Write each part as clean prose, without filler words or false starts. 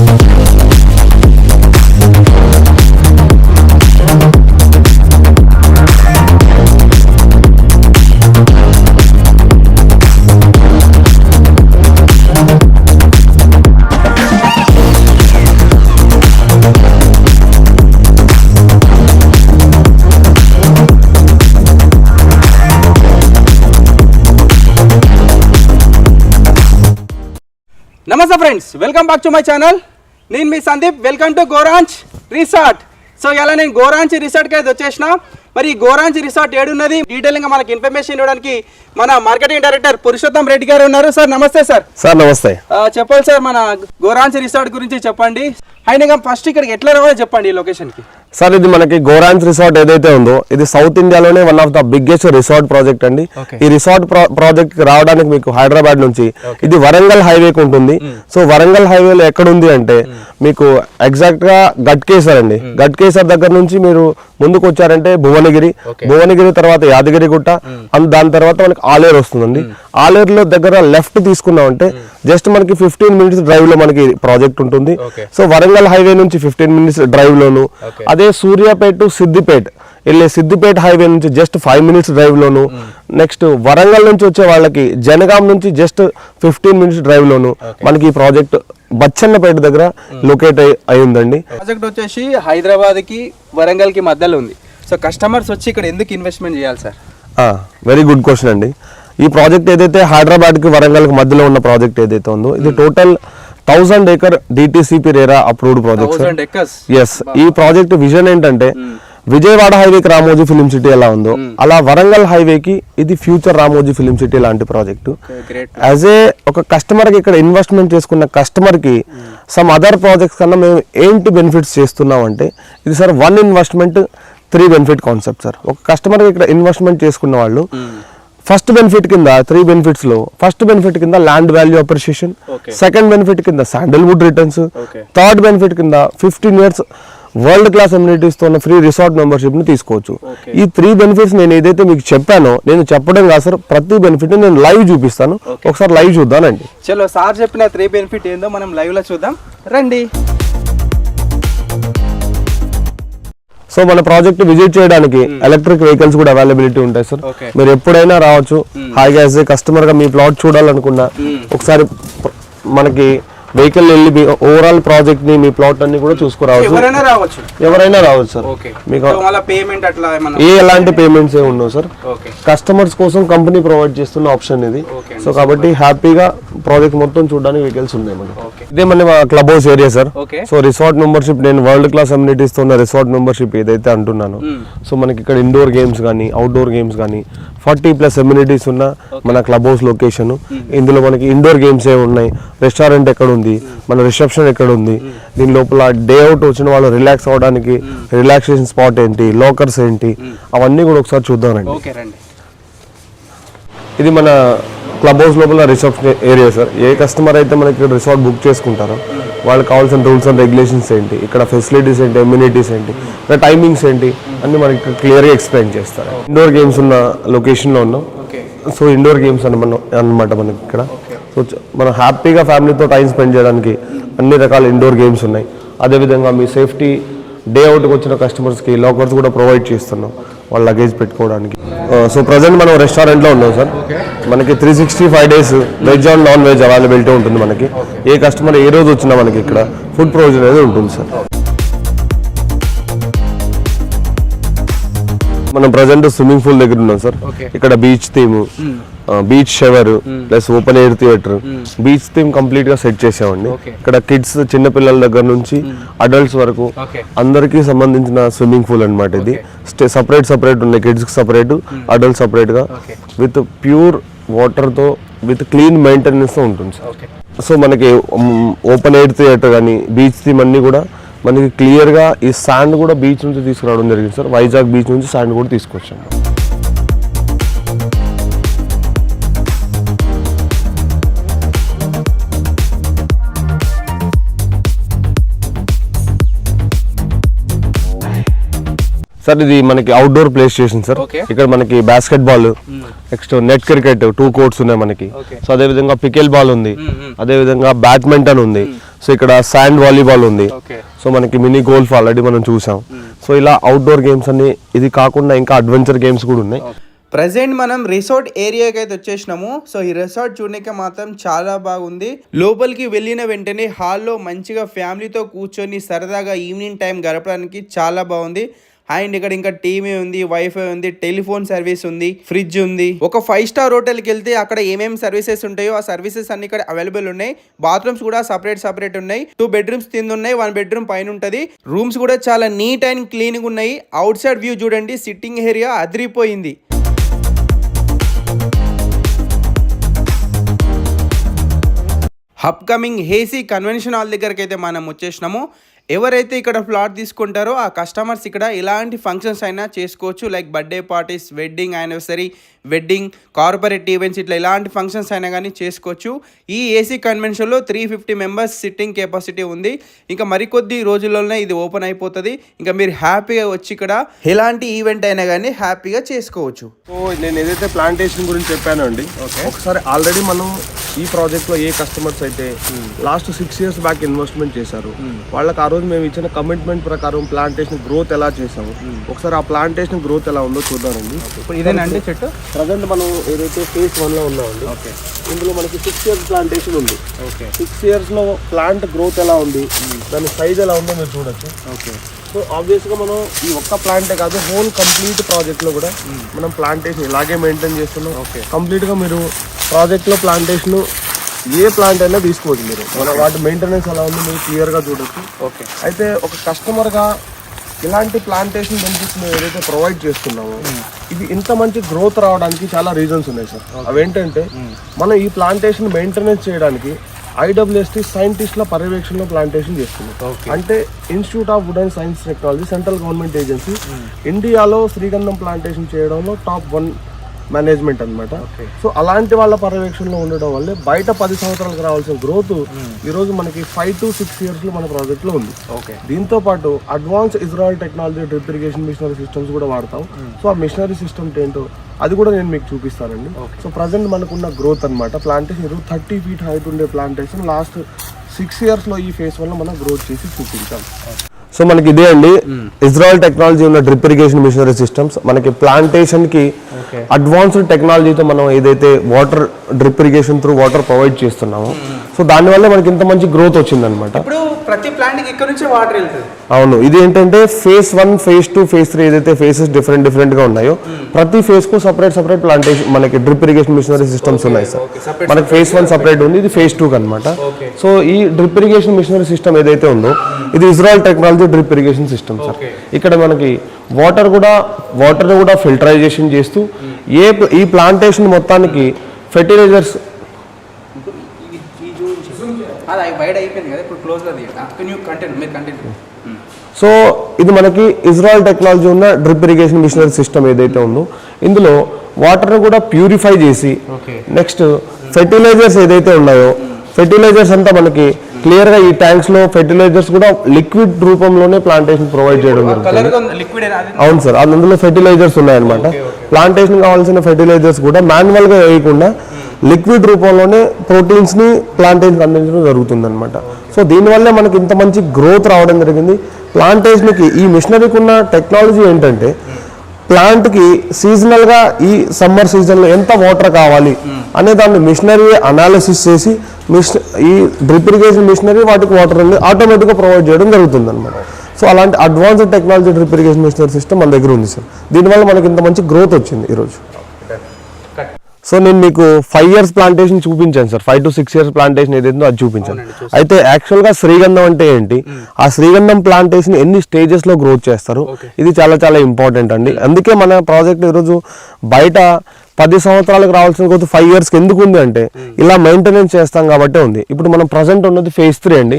నమస్తే friends, welcome back to my channel. నేను మీ Sandeep. Welcome to Goranch resort. So ఇలా నేను గోరాంచ్ రిసార్ట్కి అయితే వచ్చేసిన. మరి ఈ గోరాంచ్ రిసార్ట్ ఏడున్నది డీటెయిల్గా మనకి ఇన్ఫర్మేషన్ ఇవ్వడానికి మన మార్కెటింగ్ డైరెక్టర్ పురుషోత్తం రెడ్డి గారు ఉన్నారు. సార్ నమస్తే. సార్ నమస్తే. చెప్పండి సార్, మన గోరాంచ్ రిసార్ట్ గురించి చెప్పండి. అయినా ఫస్ట్ ఇక్కడికి ఎట్లా రావాలో చెప్పండి ఈ లొకేషన్కి. సార్ ఇది మనకి గోరాంచ్ రిసార్ట్ ఏదైతే ఉందో ఇది సౌత్ ఇండియాలోనే one of the biggest resort project అండి. ఈ రిసార్ట్ ప్రాజెక్ట్ రావడానికి మీకు హైదరాబాద్ నుంచి ఇది వరంగల్ హైవేకి ఉంటుంది. సో వరంగల్ హైవేలో ఎక్కడ ఉంది అంటే మీకు ఎగ్జాక్ట్ గా గట్కేసర్ అండి. గట్కేసర్ దగ్గర నుంచి మీరు ముందుకు వచ్చారంటే భువనగిరి తర్వాత యాదగిరిగుట్ట, దాని తర్వాత మనకి ఆలేరు వస్తుందండి. ఆలేరులో దగ్గర లెఫ్ట్ తీసుకున్నామంటే జస్ట్ మనకి 15 minutes డ్రైవ్ లో మనకి ప్రాజెక్ట్ ఉంటుంది. సో వరంగల్ హైవే నుంచి 15 minutes డ్రైవ్ లోను, అదే సూర్యాపేట టు సిద్దిపేట వెళ్ళే సిద్దిపేట హైవే నుంచి జస్ట్ 5 minutes డ్రైవ్ లోను, నెక్స్ట్ వరంగల్ నుంచి వచ్చే వాళ్ళకి జనగాం నుంచి జస్ట్ 15 minutes డ్రైవ్ లోను మనకి ఈ ప్రాజెక్ట్ బచ్చన్నపేట దగ్గర లొకేట్ అయ్యిందండి. ప్రాజెక్ట్ వచ్చేసి హైదరాబాద్ కి వరంగల్ కి మధ్యలో ఉంది. సో కస్టమర్స్ వచ్చి ఇక్కడ ఎందుకు ఇన్వెస్ట్మెంట్ చేయాలి సార్? వెరీ గుడ్ క్వశ్చన్ అండి. ఈ ప్రాజెక్ట్ ఏదైతే హైదరాబాద్ కి వరంగల్ కి మధ్యలో ఉన్న ప్రాజెక్ట్ ఏదైతే ఉందో ఇది total 1000 acre DTCP RERA approved project. Yes, ఈ ప్రాజెక్ట్ విజన్ ఏంటంటే విజయవాడ హైవేకి రామోజీ ఫిలిం సిటీ ఎలా ఉందో అలా వరంగల్ హైవేకి ఇది ఫ్యూచర్ రామోజీ ఫిలిం సిటీ లాంటి ప్రాజెక్టు. యాజ్ ఏ ఒక కస్టమర్ కి ఇక్కడ ఇన్వెస్ట్మెంట్ చేసుకున్న కస్టమర్ కి సమ్ అదర్ ప్రాజెక్ట్స్ కన్నా మేము ఏంటి బెనిఫిట్స్ చేస్తున్నాం అంటే ఇది sir 1 investment 3 benefit concept sir. ఒక కస్టమర్ ఇక్కడ ఇన్వెస్ట్మెంట్ చేసుకున్న వాళ్ళు ఫస్ట్ బెనిఫిట్ కింద 3 benefits లో ఫస్ట్ బెనిఫిట్ కింద land value appreciation, second benefit కింద శాండల్వుడ్ రిటర్న్స్, థర్డ్ బెనిఫిట్ కింద 15 years వరల్డ్ క్లాస్ అమ్యూనిటీస్ తో ఉన్న ఫ్రీ రిసార్ట్ మెంబర్షిప్ ని తీసుకోవచ్చు. ఈ 3 benefits నేను ఏదైతే మీకు చెప్పానో నేను చెప్పడం కాదు సార్, ప్రతి బెనిఫిట్ నేను లైవ్ చూపిస్తాను. ఒకసారి లైవ్ చూద్దానండి. చలో సార్ చెప్పిన 3 benefit ఏందో మనం లైవ్ లో చూద్దాం రండి. సో మన ప్రాజెక్ట్ విజిట్ చేయడానికి ఎలక్ట్రిక్ వెహికల్స్ కూడా అవైలబిలిటీ ఉంటాయి సార్. మీరు ఎప్పుడైనా రావచ్చు. హాయిగా యాజ్ ఏ కస్టమర్ గా మీ ప్లాట్ చూడాలనుకున్నా ఒకసారి మనకి వెహికల్ వెళ్ళి ఓవరాల్ ప్రాజెక్ట్ ని మీ ప్లాట్ అన్ని కూడా చూసుకురావచ్చు. ఎవరైనా రావచ్చు సార్. మీకు ఎలాంటి పేమెంట్స్ ఏ ఉండవు సార్. కస్టమర్స్ కోసం కంపెనీ ప్రొవైడ్ చేస్తున్న ఆప్షన్ ఇది. సో కాబట్టి హ్యాపీగా ప్రాజెక్ట్ మొత్తం చూడడానికి వెహికల్స్ ఉన్నాయి మనకి. ఇదే మన club house area sir. So resort membership నేను వరల్డ్ క్లాస్ అమ్యూనిటీస్ తో ఉన్న రిసార్ట్ మెంబర్షిప్ ఏదైతే అంటున్నాను. సో మనకి ఇక్కడ ఇండోర్ గేమ్స్ కానీ అవుట్డోర్ గేమ్స్ కానీ 40+ అమ్యూనిటీస్ ఉన్న మన క్లబ్ హౌస్ లొకేషన్. ఇందులో మనకి ఇండోర్ గేమ్స్ ఏ ఉన్నాయి, రెస్టారెంట్ ఎక్కడ ఉంది, మన రిసెప్షన్ ఎక్కడ ఉంది, దీని లోపల డే అవుట్ వచ్చిన వాళ్ళు రిలాక్స్ అవ్వడానికి రిలాక్సేషన్ స్పాట్ ఏంటి, లోకర్స్ ఏంటి, అవన్నీ కూడా ఒకసారి చూద్దామండి. ఇది మన క్లబ్ హౌస్ లోపల రిసెప్షన్ ఏరియా సార్. ఏ కస్టమర్ అయితే మనకి ఇక్కడ రిసార్ట్ బుక్ చేసుకుంటారో వాళ్ళకి కావాల్సిన రూల్స్ అండ్ రెగ్యులేషన్స్ ఏంటి, ఇక్కడ ఫెసిలిటీస్ ఏంటి, అమ్యూనిటీస్ ఏంటి, ఇక్కడ టైమింగ్స్ ఏంటి అన్ని మనకి క్లియర్గా ఎక్స్ప్లెయిన్ చేస్తారు. ఇండోర్ గేమ్స్ ఉన్న లొకేషన్లో ఉన్నాం. సో ఇండోర్ గేమ్స్ అన్నమాట మనకి ఇక్కడ. సో మనం హ్యాపీగా ఫ్యామిలీతో టైం స్పెండ్ చేయడానికి అన్ని రకాల ఇండోర్ గేమ్స్ ఉన్నాయి. అదేవిధంగా మీ సేఫ్టీ డే అవుట్కి వచ్చిన కస్టమర్స్కి లాకర్స్ కూడా ప్రొవైడ్ చేస్తున్నాం వాళ్ళ లగేజ్ పెట్టుకోవడానికి. సో ప్రజెంట్ మనం రెస్టారెంట్లో ఉన్నాం సార్. మనకి 365 days veg and non veg availability ఉంటుంది మనకి. ఏ కస్టమర్ ఏ రోజు వచ్చినా మనకి ఇక్కడ ఫుడ్ ప్రొవిజన్ అనేది ఉంటుంది సార్. మనం ప్రజెంట్ స్విమ్మింగ్ పూల్ దగ్గర ఉన్నాం సార్. ఇక్కడ beach theme, beach shower plus open air theatre, beach theme complete గా సెట్ చేసామండి. ఇక్కడ కిడ్స్ చిన్న పిల్లల దగ్గర నుంచి అడల్ట్స్ వరకు అందరికి సంబంధించిన స్విమ్మింగ్ పూల్ అన్నమాట. ఇది సపరేట్ ఉన్నాయి, కిడ్స్ కి సపరేట్, అడల్ట్ సపరేట్ గా విత్ ప్యూర్ వాటర్ తో విత్ క్లీన్ మెయింటెనెన్స్ తో ఉంటుంది సార్. సో మనకి ఓపెన్ ఎయిర్ థియేటర్ కానీ బీచ్ థీమ్ అన్ని కూడా మనకి క్లియర్గా ఈ శాండ్ కూడా బీచ్ నుంచి తీసుకురావడం జరిగింది సార్. వైజాగ్ బీచ్ నుంచి శాండ్ కూడా తీసుకొచ్చాము. సార్ ఇది మనకి అవుట్డోర్ ప్లే స్టేషన్ సార్. ఇక్కడ మనకి basket ball, next net cricket 2 courts ఉన్నాయి మనకి. సో అదే విధంగా పికెల్ బాల్ ఉంది, అదే విధంగా బ్యాడ్మింటన్ ఉంది, సో ఇక్కడ శాండ్ వాలీబాల్ ఉంది, ఓకే సో మనకి మినీ గోల్ఫ్ ఆల్రెడీ మనం చూసాం. సో ఇలా అవుట్డోర్ గేమ్స్ అన్ని, ఇది కాకుండా ఇంకా అడ్వెంచర్ గేమ్స్ కూడా ఉన్నాయి. ప్రజెంట్ మనం రిసార్ట్ ఏరియాకి అయితే వచ్చేసినాము. సో ఈ రిసార్ట్ చూడడానికి మాత్రం చాలా బాగుంది. లోపలికి వెళ్ళిన వెంటనే హాల్లో మంచిగా ఫ్యామిలీతో కూర్చొని సరదాగా ఈవినింగ్ టైం గడపడానికి చాలా బాగుంది. అండ్ ఇక్కడ ఇంకా టీవీ ఉంది, వైఫై ఉంది, టెలిఫోన్ సర్వీస్ ఉంది, ఫ్రిడ్జ్ ఉంది. ఒక 5 స్టార్ హోటల్కి వెళ్తే అక్కడ ఏమేమి సర్వీసెస్ ఉంటాయో ఆ సర్వీసెస్ అన్ని ఇక్కడ అవైలబుల్ ఉన్నాయి. బాత్రూమ్స్ కూడా సపరేట్ ఉన్నాయి. 2 బెడ్రూమ్స్ కింద ఉన్నాయి, 1 బెడ్రూమ్ పైన ఉంటది. రూమ్స్ కూడా చాలా నీట్ అండ్ క్లీన్ గా ఉన్నాయి. అవుట్ సైడ్ వ్యూ చూడండి, సిట్టింగ్ ఏరియా అదిరిపోయింది. అప్కమింగ్ హేసీ కన్వెన్షన్ హాల్ దగ్గరికి అయితే మనం వచ్చేసినాము. ఎవరైతే ఇక్కడ ప్లాట్ తీసుకుంటారో ఆ కస్టమర్స్ ఇక్కడ ఇలాంటి ఫంక్షన్స్ అయినా చేసుకోవచ్చు. Like birthday parties, wedding anniversary, wedding, corporate events, ఇట్లా ఇలాంటి ఫంక్షన్స్ అయినా కానీ చేసుకోవచ్చు. ఈ ఏసీ కన్వెన్షన్లో 350 మెంబర్స్ సిట్టింగ్ కెపాసిటీ ఉంది. ఇంకా మరికొద్ది రోజుల్లోనే ఇది ఓపెన్ అయిపోతుంది. ఇంకా మీరు హ్యాపీగా వచ్చి ఇక్కడ ఎలాంటి ఈవెంట్ అయినా కానీ హ్యాపీగా చేసుకోవచ్చు. సో నేను ఏదైతే ప్లాంటేషన్ గురించి చెప్పానో అండి, ఒకసారి ఆల్రెడీ మనం ఈ ప్రాజెక్ట్ లో ఏ కస్టమర్స్ అయితే లాస్ట్ 6 years బ్యాక్ ఇన్వెస్ట్మెంట్ చేశారు, వాళ్ళకి ఆ రోజు మేము ఇచ్చిన కమిట్మెంట్ ప్రకారం ప్లాంటేషన్ గ్రోత్ ఎలా చేసాము, ఒకసారి ఆ ప్లాంటేషన్ గ్రోత్ ఎలా ఉందో చూద్దామండి. ఇదేనండి చెట్టు. ప్రజెంట్ మనం ఏదైతే phase 1 లో ఉన్నామండి, ఇందులో మనకి 6 years ప్లాంటేషన్ ఉంది. 6 years లో ప్లాంట్ గ్రోత్ ఎలా ఉంది, దాని సైజ్ ఎలా ఉందో మీరు చూడొచ్చు. సో ఆబ్వియస్ గా మనం ఈ ఒక్క ప్లాంటే కాదు, హోల్ కంప్లీట్ ప్రాజెక్ట్ లో కూడా మనం ప్లాంటేషన్ ఇలాగే మెయింటైన్ చేస్తున్నాం. కంప్లీట్ గా మీరు ప్రాజెక్ట్ లో ప్లాంటేషన్ ఏ ప్లాంట్ అయినా తీసుకోవచ్చు. మీరు మన వాటి మెయింటెనెన్స్ ఎలా ఉందో మీరు క్లియర్ గా చూడొచ్చు. అయితే ఒక కస్టమర్ గా ఇలాంటి ప్లాంటేషన్ బెనిఫిట్స్ మేము ఏదైతే ప్రొవైడ్ చేస్తున్నామో, ఇది ఇంత మంచి గ్రోత్ రావడానికి చాలా రీజన్స్ ఉన్నాయి సార్. అవేంటంటే మనం ఈ ప్లాంటేషన్ మెయింటెనెన్స్ చేయడానికి IWST సైంటిస్ట్ల పర్యవేక్షణలో ప్లాంటేషన్ చేస్తున్నాం. అంటే institute of wood and science technology, central government agency, ఇండియాలో శ్రీగంధం ప్లాంటేషన్ చేయడంలో టాప్ 1 మేనేజ్మెంట్ అనమాట. సో అలాంటి వాళ్ళ పర్యవేక్షణలో ఉండడం వల్లే బయట 10 సంవత్సరాలకు రావాల్సిన గ్రోత్ ఈరోజు మనకి 5 to 6 years లో మన ప్రాజెక్ట్ లో ఉంది. దీంతో పాటు advance Israel technology drip irrigation machinery systems కూడా వాడతాం. సో ఆ మిషనరీ సిస్టమ్ ఏంటో అది కూడా నేను మీకు చూపిస్తానండి. సో ప్రజెంట్ మనకున్న గ్రోత్ అనమాట, ప్లాంటేషన్ 30 feet హైట్ ఉండే ప్లాంటేషన్ లాస్ట్ 6 years లో ఈ ఫేస్ వల్ల మనం గ్రోత్ చేసి చూపించాం. సో మనకి ఇదే అండి ఇజ్రాయల్ టెక్నాలజీ ఉన్న డ్రిప్ ఇరిగేషన్ మిషనరీ సిస్టమ్స్. మనకి ప్లాంటేషన్ కి అడ్వాన్స్డ్ టెక్నాలజీతో మనం ఏదైతే water drip irrigation through water provide చేస్తున్నామో, సో దానివల్ల మనకి ఇంత మంచి గ్రోత్ వచ్చింది అనమాట. ప్రతి ప్లాంట్ ఇక్కడ నుంచి వాటర్ వెళ్తుంది. అవును, ఇది ఏంటంటే phase 1, phase 2, phase 3 ఏదైతే ఫేసెస్ డిఫరెంట్ గా ఉన్నాయో, ప్రతి ఫేజ్ కు సపరేట్ ప్లాంటేషన్ మనకి డ్రిప్ ఇరిగేషన్ మిషనరీ సిస్టమ్స్ ఉన్నాయి సార్. మనకి phase 1 సపరేట్ ఉంది, ఇది phase 2 అనమాట. సో ఈ డ్రిప్ ఇరిగేషన్ మిషనరీ సిస్టమ్ ఏదైతే ఉందో, ఇది Israel technology drip irrigation system sir. ఇక్కడ మనకి వాటర్ కూడా ఫిల్టరైజేషన్ చేస్తూ ఈ ప్లాంటేషన్ మొత్తానికి ఫెర్టిలైజర్స్ సో ఇది మనకి ఇజ్రాయల్ టెక్నాలజీ ఉన్న డ్రిప్ ఇరిగేషన్ మిషనరీ సిస్టమ్ ఏదైతే ఉందో, ఇందులో వాటర్ కూడా ప్యూరిఫై చేసి నెక్స్ట్ ఫెర్టిలైజర్స్ ఏదైతే ఉన్నాయో, ఫెర్టిలైజర్స్ అంతా మనకి క్లియర్ గా ఈ ట్యాంక్స్ లో ఫెర్టిలైజర్స్ కూడా లిక్విడ్ రూపంలోనే ప్లాంటేషన్ ప్రొవైడ్ చేయడం జరుగుతుంది. అవును సార్, అందులో ఫెర్టిలైజర్స్ ఉన్నాయన్నమాట. ప్లాంటేషన్ కావాల్సిన ఫెర్టిలైజర్స్ కూడా మాన్యువల్ గా వేయకుండా లిక్విడ్ రూపంలోనే ప్రోటీన్స్ ని ప్లాంటేషన్ అందించడం జరుగుతుంది అనమాట. సో దీనివల్లే మనకి ఇంత మంచి గ్రోత్ రావడం జరిగింది. ప్లాంటేషన్ కి ఈ మిషనరీకి ఉన్న టెక్నాలజీ ఏంటంటే, ప్లాంట్ కి సీజనల్ గా ఈ సమ్మర్ సీజన్ లో ఎంత వాటర్ కావాలి అనే దాన్ని మిషనరీ అనాలిసిస్ చేసి ఈ డ్రిప్ ఇరిగేషన్ మిషనరీ వాటికి వాటర్ అనేది ఆటోమేటిక్ గా ప్రొవైడ్ చేయడం జరుగుతుంది అనమాట. సో అలాంటి advanced technology drip irrigation machinery system మన దగ్గర ఉంది సార్. దీనివల్ల మనకి ఇంత మంచి గ్రోత్ వచ్చింది ఈరోజు. సో నేను మీకు 5 years ప్లాంటేషన్ చూపించాను సార్. 5 to 6 years ప్లాంటేషన్ ఏదైతుందో అది చూపించాను. అయితే యాక్చువల్ గా శ్రీగంధం అంటే ఏంటి, ఆ శ్రీగంధం ప్లాంటేషన్ ఎన్ని స్టేజెస్ లో గ్రోత్ చేస్తారు, ఇది చాలా ఇంపార్టెంట్ అండి. అందుకే మన ప్రాజెక్ట్ ఈరోజు బయట 10 సంవత్సరాలకు రావాల్సిన గ్రోత్ 5 years ఎందుకు ఉంది అంటే ఇలా మెయింటెనెన్స్ చేస్తాం కాబట్టి ఉంది. ఇప్పుడు మనం ప్రజెంట్ ఉన్నది phase 3 అండి.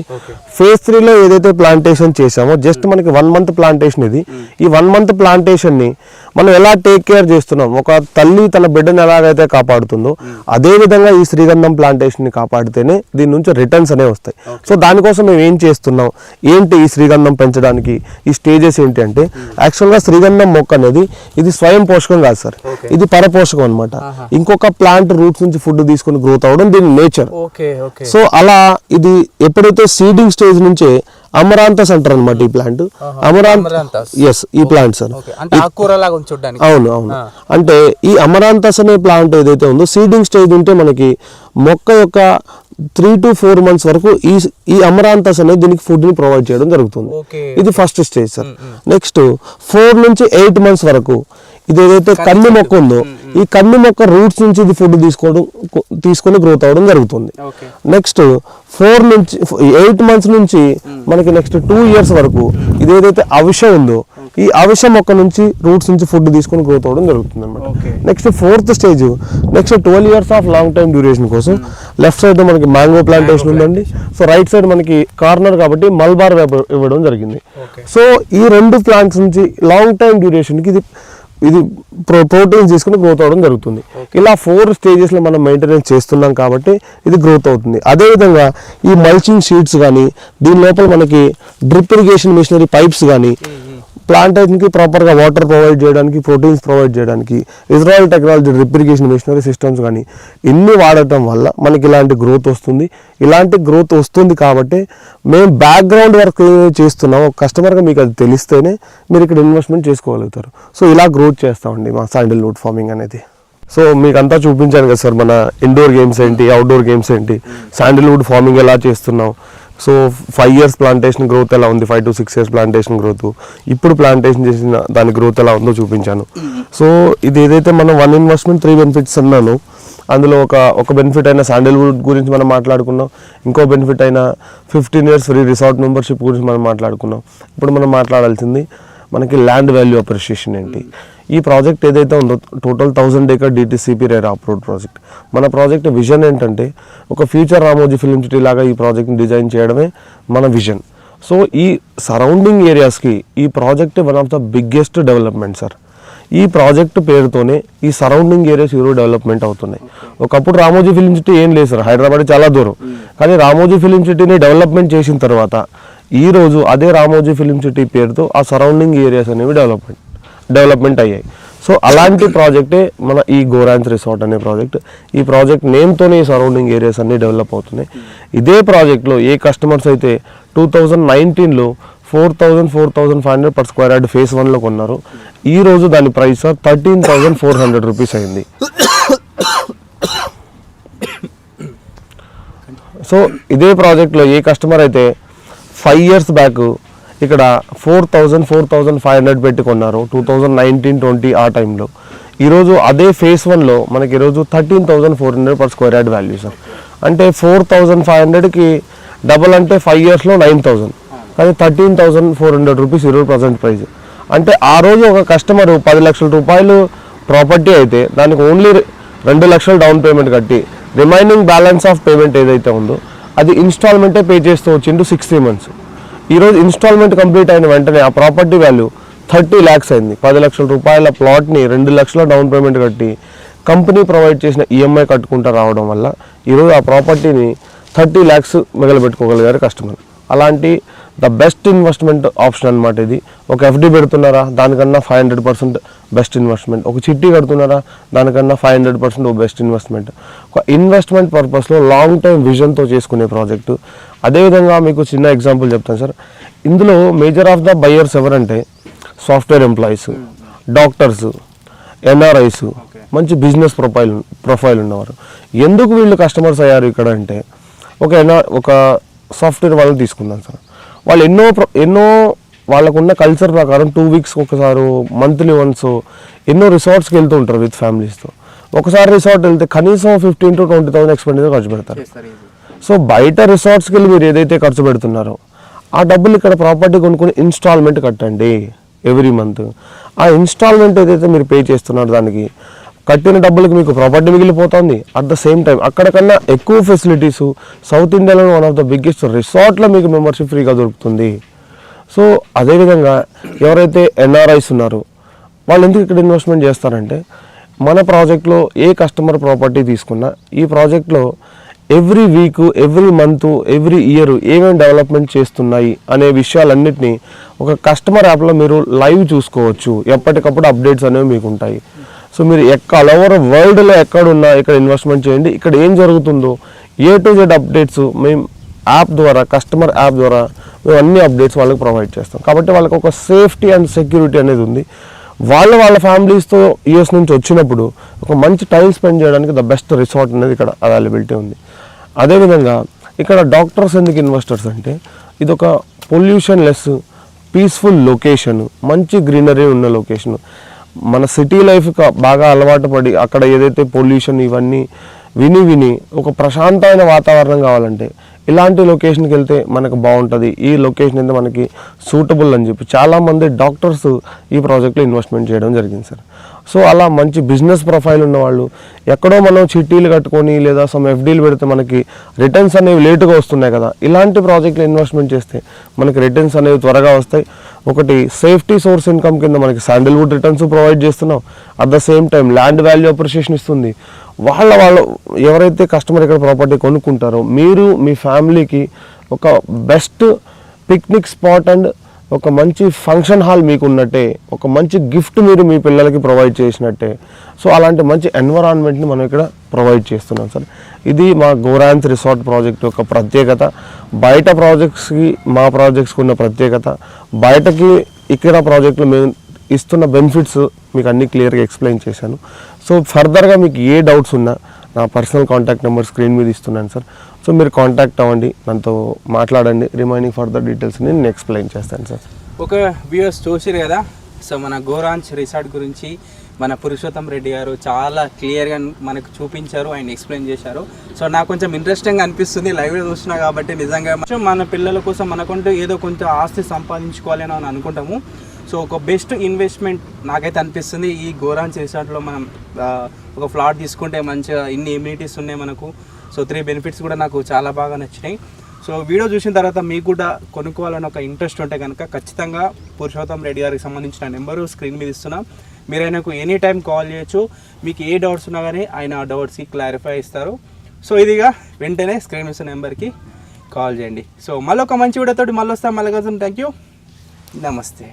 ఫేజ్ 3లో ఏదైతే ప్లాంటేషన్ చేసామో జస్ట్ మనకి 1 month ప్లాంటేషన్ ఇది. ఈ 1 month ప్లాంటేషన్ని మనం ఎలా టేక్ కేర్ చేస్తున్నాం, ఒక తల్లి తన బిడ్డను ఎలాగైతే కాపాడుతుందో అదే విధంగా ఈ శ్రీగంధం ప్లాంటేషన్ని కాపాడితేనే దీని నుంచి రిటర్న్స్ అనేవి వస్తాయి. సో దానికోసం మేము ఏం చేస్తున్నాం, ఏంటి ఈ శ్రీగంధం పెంచడానికి ఈ స్టేజెస్ ఏంటి అంటే, యాక్చువల్గా శ్రీగంధం మొక్క అనేది ఇది స్వయం పోషకం కాదు సార్, ఇది పరపోషకం అనమాట. ఇంకొక ప్లాంట్ రూట్స్ నుంచి ఫుడ్ తీసుకొని గ్రోత్ అవ్వడం దీని నేచర్. సో అలా ఇది ఎప్పుడైతే సీడింగ్ స్టేజ్ నుంచే అమరాంతస్ అంటారు అనమాట ఈ ప్లాంట్. అమరాంతస్ ఈ ప్లాంట్ సార్ అవును అవును. అంటే ఈ అమరాంతస్ అనే ప్లాంట్ ఏదైతే ఉందో సీడింగ్ స్టేజ్ ఉంటే మనకి మొక్క యొక్క 3 to 4 months వరకు ఈ అమరాంతస్ అనేది దీనికి ఫుడ్ ని ప్రొవైడ్ చేయడం జరుగుతుంది. ఇది ఫస్ట్ స్టేజ్ సార్. నెక్స్ట్ 4 నుంచి 8 months వరకు ఇది ఏదైతే కంది మొక్క ఉందో ఈ కంది మొక్క రూట్స్ నుంచి ఇది ఫుడ్ తీసుకొని గ్రోత్ అవ్వడం జరుగుతుంది. నెక్స్ట్ 4 నుంచి 8 months నుంచి మనకి నెక్స్ట్ 2 years వరకు ఇది ఏదైతే అవిష ఉందో ఈ అవిష మొక్క నుంచి రూట్స్ నుంచి ఫుడ్ తీసుకొని గ్రోత్ అవ్వడం జరుగుతుంది అనమాట. Next 4th stage next 12 years of long time duration కోసం లెఫ్ట్ సైడ్ మనకి మ్యాంగో ప్లాంటేషన్ ఉందండి. సో రైట్ సైడ్ మనకి కార్నర్ కాబట్టి మల్బార్ ఇవ్వడం జరిగింది. సో ఈ 2 ప్లాంట్స్ నుంచి లాంగ్ టైమ్ డ్యూరేషన్ కి ఇది ప్రోటీన్స్ తీసుకుని గ్రోత్ అవ్వడం జరుగుతుంది. ఇలా 4 stages లో మనం మెయింటెనెన్స్ చేస్తున్నాం కాబట్టి ఇది గ్రోత్ అవుతుంది. అదేవిధంగా ఈ మల్చింగ్ షీట్స్ కానీ దీని లోపల మనకి డ్రిప్ ఇరిగేషన్ మిషనరీ పైప్స్ కానీ ప్లాంటేషన్కి ప్రాపర్గా వాటర్ ప్రొవైడ్ చేయడానికి ప్రోటీన్స్ ప్రొవైడ్ చేయడానికి Israel technology drip irrigation machinery systems కానీ ఇన్ని వాడటం వల్ల మనకి ఇలాంటి గ్రోత్ వస్తుంది. ఇలాంటి గ్రోత్ వస్తుంది కాబట్టి మేము బ్యాక్గ్రౌండ్ వర్క్ చేస్తున్నాం. ఒక కస్టమర్గా మీకు అది తెలిస్తేనే మీరు ఇక్కడ ఇన్వెస్ట్మెంట్ చేసుకోగలుగుతారు. సో ఇలా గ్రోత్ చేస్తామండి మా శాండిల్వుడ్ ఫార్మింగ్ అనేది. సో మీకు అంతా చూపించాను కదా సార్, మన ఇండోర్ గేమ్స్ ఏంటి, అవుట్డోర్ గేమ్స్ ఏంటి, శాండిల్వుడ్ ఫార్మింగ్ ఎలా చేస్తున్నాం. సో 5 years ప్లాంటేషన్ గ్రోత్ ఎలా ఉంది, 5 to 6 years ప్లాంటేషన్ గ్రోత్, ఇప్పుడు ప్లాంటేషన్ చేసిన దాని గ్రోత్ ఎలా ఉందో చూపించాను. సో ఇది ఏదైతే మనం 1 investment 3 benefits అన్నాను, అందులో ఒక బెనిఫిట్ అయిన శాండిల్వుడ్ గురించి మనం మాట్లాడుకున్నాం. ఇంకో బెనిఫిట్ అయిన 15 years ఫ్రీ రిసార్ట్ మెంబర్షిప్ గురించి మనం మాట్లాడుకున్నాం. ఇప్పుడు మనం మాట్లాడాల్సింది మనకి ల్యాండ్ వాల్యూ అప్రిషియేషన్ ఏంటి. ఈ ప్రాజెక్ట్ ఏదైతే ఉందో total 1000 acre DTCP rare approved project. మన ప్రాజెక్ట్ విజన్ ఏంటంటే ఒక ఫ్యూచర్ రామోజీ ఫిల్మ్ సిటీ లాగా ఈ ప్రాజెక్ట్ని డిజైన్ చేయడమే మన విజన్. సో ఈ సరౌండింగ్ ఏరియాస్కి ఈ project one of the biggest development sir. ఈ ప్రాజెక్ట్ పేరుతోనే ఈ సరౌండింగ్ ఏరియాస్ ఈరోజు డెవలప్మెంట్ అవుతున్నాయి. ఒకప్పుడు రామోజీ ఫిల్మ్ సిటీ ఏం లేదు సార్, హైదరాబాద్ చాలా దూరం. కానీ రామోజీ ఫిల్మ్ సిటీని డెవలప్మెంట్ చేసిన తర్వాత ఈరోజు అదే రామోజీ ఫిల్మ్ సిటీ పేరుతో ఆ సరౌండింగ్ ఏరియాస్ అనేవి డెవలప్మెంట్ అయ్యాయి. సో అలాంటి ప్రాజెక్టే మన ఈ గోరాంచ్ రిసార్ట్ అనే ప్రాజెక్ట్. ఈ ప్రాజెక్ట్ నేమ్తోనే ఈ సరౌండింగ్ ఏరియాస్ అన్నీ డెవలప్ అవుతున్నాయి. ఇదే ప్రాజెక్ట్లో ఏ కస్టమర్స్ అయితే 2019లో 4,500 per square yard phase 1లో కొన్నారు, ఈ రోజు దాని ప్రైస్ 13,400 rupees అయింది. సో ఇదే ప్రాజెక్ట్లో ఏ కస్టమర్ అయితే 5 years బ్యాక్ ఇక్కడ 4,500 పెట్టి కొన్నారు 2019-20 ఆ టైంలో, ఈరోజు అదే ఫేస్ 1లో మనకి ఈరోజు 13,400 per square yard value sir. అంటే 4,500కి డబుల్ అంటే 5 yearsలో 9,000, కానీ 13,400 rupees ఈరోజు ప్రజెంట్ ప్రైస్. అంటే ఆ రోజు ఒక కస్టమర్ 10 లక్షల రూపాయలు ప్రాపర్టీ అయితే దానికి ఓన్లీ 2 లక్షలు డౌన్ పేమెంట్ కట్టి రిమైనింగ్ బ్యాలెన్స్ ఆఫ్ పేమెంట్ ఏదైతే ఉందో అది ఇన్స్టాల్మెంటే పే చేస్తూ వచ్చిండు 60 months. ఈరోజు ఇన్స్టాల్మెంట్ కంప్లీట్ అయిన వెంటనే ఆ ప్రాపర్టీ వాల్యూ 30 lakhs అయింది. 10 లక్షల రూపాయల ప్లాట్ని 2 లక్షల డౌన్ పేమెంట్ కట్టి కంపెనీ ప్రొవైడ్ చేసిన ఈఎంఐ కట్టుకుంటూ రావడం వల్ల ఈరోజు ఆ ప్రాపర్టీని 30 lakhs మిగలబెట్టుకోగలిగారు కస్టమర్. అలాంటి ద బెస్ట్ ఇన్వెస్ట్మెంట్ ఆప్షన్ అనమాట ఇది. ఒక ఎఫ్డి పెడుతున్నారా, దానికన్నా 500% బెస్ట్ ఇన్వెస్ట్మెంట్. ఒక చిట్టి కడుతున్నారా, దానికన్నా 500% బెస్ట్ ఇన్వెస్ట్మెంట్. ఒక ఇన్వెస్ట్మెంట్ పర్పస్లో లాంగ్ టైం విజన్తో చేసుకునే ప్రాజెక్టు. అదేవిధంగా మీకు చిన్న ఎగ్జాంపుల్ చెప్తాను సార్. ఇందులో మేజర్ ఆఫ్ ద బయర్స్ ఎవరంటే సాఫ్ట్వేర్ ఎంప్లాయీస్, డాక్టర్స్, ఎన్ఆర్ఐస్, మంచి బిజినెస్ ప్రొఫైల్ ఉన్నవారు. ఎందుకు వీళ్ళు కస్టమర్స్ అయ్యారు ఇక్కడ అంటే ఒక సాఫ్ట్వేర్ వాళ్ళని తీసుకుందాం సార్. వాళ్ళు ఎన్నో వాళ్ళకున్న కల్చర్ ప్రకారం 2 weeks ఒకసారి, మంత్లీ వన్స్ ఎన్నో రిసార్ట్స్కి వెళ్తూ ఉంటారు విత్ ఫ్యామిలీస్తో. ఒకసారి రిసార్ట్ వెళ్తే కనీసం 15,000 to 20,000 ఎక్స్పెండిచర్ ఖర్చు పెడతారు. సో బయట రిసార్ట్స్కి వెళ్ళి మీరు ఏదైతే ఖర్చు పెడుతున్నారో ఆ డబ్బులు ఇక్కడ ప్రాపర్టీ కొనుక్కొని ఇన్స్టాల్మెంట్ కట్టండి ఎవ్రీ మంత్. ఆ ఇన్స్టాల్మెంట్ ఏదైతే మీరు పే చేస్తున్నారో దానికి కట్టిన డబ్బులకి మీకు ప్రాపర్టీ మిగిలిపోతుంది. అట్ ద సేమ్ టైం అక్కడికన్నా ఎక్కువ ఫెసిలిటీస్ సౌత్ ఇండియాలో వన్ ఆఫ్ ద బిగ్గెస్ట్ రిసార్ట్లో మీకు మెంబర్షిప్ ఫ్రీగా దొరుకుతుంది. సో అదేవిధంగా ఎవరైతే ఎన్ఆర్ఐస్ ఉన్నారో వాళ్ళు ఎందుకు ఇక్కడ ఇన్వెస్ట్మెంట్ చేస్తారంటే, మన ప్రాజెక్ట్లో ఏ కస్టమర్ ప్రాపర్టీ తీసుకున్నా ఈ ప్రాజెక్ట్లో every week, every month, every year ఏమేమి డెవలప్మెంట్ చేస్తున్నాయి అనే విషయాలన్నింటినీ ఒక కస్టమర్ యాప్లో మీరు లైవ్ చూసుకోవచ్చు. ఎప్పటికప్పుడు అప్డేట్స్ అనేవి మీకు ఉంటాయి. సో మీరు ఆల్ ఓవర్ వరల్డ్లో ఎక్కడున్నా ఇక్కడ ఇన్వెస్ట్మెంట్ చేయండి. ఇక్కడ ఏం జరుగుతుందో A to Z అప్డేట్స్ మేము యాప్ ద్వారా, కస్టమర్ యాప్ ద్వారా మేము అన్ని అప్డేట్స్ వాళ్ళకి ప్రొవైడ్ చేస్తాం. కాబట్టి వాళ్ళకి ఒక సేఫ్టీ అండ్ సెక్యూరిటీ అనేది ఉంది. వాళ్ళ ఫ్యామిలీస్తో యూఎస్ నుంచి వచ్చినప్పుడు ఒక మంచి టైం స్పెండ్ చేయడానికి ద బెస్ట్ రిసార్ట్ అనేది ఇక్కడ అవైలబిలిటీ ఉంది. అదేవిధంగా ఇక్కడ డాక్టర్స్ ఎందుకు ఇన్వెస్టర్స్ అంటే, ఇది ఒక పొల్యూషన్ లెస్ పీస్ఫుల్ లొకేషన్, మంచి గ్రీనరీ ఉన్న లొకేషన్. మన సిటీ లైఫ్ బాగా అలవాటు పడి అక్కడ ఏదైతే పొల్యూషన్ ఇవన్నీ విని ఒక ప్రశాంతమైన వాతావరణం కావాలంటే ఇలాంటి లొకేషన్కి వెళ్తే మనకు బాగుంటుంది. ఈ లొకేషన్ అయితే మనకి సూటబుల్ అని చెప్పి చాలామంది డాక్టర్స్ ఈ ప్రాజెక్ట్లో ఇన్వెస్ట్మెంట్ చేయడం జరిగింది సార్. సో అలా మంచి బిజినెస్ ప్రొఫైల్ ఉన్న వాళ్ళు, ఎక్కడో మనం చిట్టీలు కట్టుకొని లేదా సమ్ ఎఫ్డీలు పెడితే మనకి రిటర్న్స్ అనేవి లేటుగా వస్తున్నాయి కదా, ఇలాంటి ప్రాజెక్ట్లో ఇన్వెస్ట్మెంట్ చేస్తే మనకి రిటర్న్స్ అనేవి త్వరగా వస్తాయి. ఒకటి సేఫ్టీ సోర్స్ ఇన్కమ్ కింద మనకి శాండిల్వుడ్ రిటర్న్స్ ప్రొవైడ్ చేస్తున్నాం. At the same time land value appreciation ఇస్తుంది. వాళ్ళు ఎవరైతే కస్టమర్ ఇక్కడ ప్రాపర్టీ కొనుక్కుంటారో మీరు మీ ఫ్యామిలీకి ఒక బెస్ట్ పిక్నిక్ స్పాట్ అండ్ ఒక మంచి ఫంక్షన్ హాల్ మీకు ఉన్నట్టే, ఒక మంచి గిఫ్ట్ మీరు మీ పిల్లలకి ప్రొవైడ్ చేసినట్టే. సో అలాంటి మంచి ఎన్విరాన్మెంట్ని మనం ఇక్కడ ప్రొవైడ్ చేస్తున్నాం సార్. ఇది మా గోరాన్స్ రిసార్ట్ ప్రాజెక్ట్ యొక్క ప్రత్యేకత. బయట ప్రాజెక్ట్స్కి మా ప్రాజెక్ట్స్కి ఉన్న ప్రత్యేకత, బయటకి ఇక్కడ ప్రాజెక్టులు మేము ఇస్తున్న బెనిఫిట్స్ మీకు అన్నీ క్లియర్గా ఎక్స్ప్లెయిన్ చేశాను. సో ఫర్దర్గా మీకు ఏ డౌట్స్ ఉన్నా నా పర్సనల్ కాంటాక్ట్ నెంబర్ స్క్రీన్ మీద ఇస్తున్నాను సార్. సో మీరు కాంటాక్ట్ అవ్వండి, నాతో మాట్లాడండి. రిమైనింగ్ ఫర్దర్ డీటెయిల్స్ని నేను ఎక్స్ప్లెయిన్ చేస్తాను సార్. ఒక వ్యూవర్స్ చూసిరు కదా, సో మన గోరాంచ్ రిసార్ట్ గురించి మన పురుషోత్తం రెడ్డి గారు చాలా క్లియర్గా మనకు చూపించారు, ఆయన ఎక్స్ప్లెయిన్ చేశారు. సో నాకు కొంచెం ఇంట్రెస్టింగ్గా అనిపిస్తుంది లైవ్లో చూస్తున్నా కాబట్టి. నిజంగా మన పిల్లల కోసం మనకుంటూ ఏదో కొంచెం ఆస్తి సంపాదించుకోవాలి అని అనుకుంటాము. సో ఒక బెస్ట్ ఇన్వెస్ట్మెంట్ నాకైతే అనిపిస్తుంది ఈ గోరాంచ్ రిసార్ట్లో. మనం ఒక ఫ్లాట్ తీసుకుంటే మంచిగా ఇన్ని ఎమ్యూనిటీస్ ఉన్నాయి మనకు. సో 3 బెనిఫిట్స్ కూడా నాకు చాలా బాగా నచ్చినాయి. సో వీడియో చూసిన తర్వాత మీకు కూడా కొనుక్కోవాలని ఒక ఇంట్రెస్ట్ ఉంటే కనుక ఖచ్చితంగా పురుషోత్తం రెడ్డి గారికి సంబంధించిన నెంబరు స్క్రీన్ మీద ఇస్తున్నాం. మీరు ఆయనకు ఎనీ టైం కాల్ చేయొచ్చు. మీకు ఏ డౌట్స్ ఉన్నా కానీ ఆయన ఆ డౌట్స్కి క్లారిఫై ఇస్తారు. సో ఇదిగా వెంటనే స్క్రీన్ మీద నెంబర్కి కాల్ చేయండి. సో మళ్ళీ ఒక మంచి వీడియోతో మళ్ళీ వస్తాం. మళ్ళీ కోసం థ్యాంక్ యూ, నమస్తే.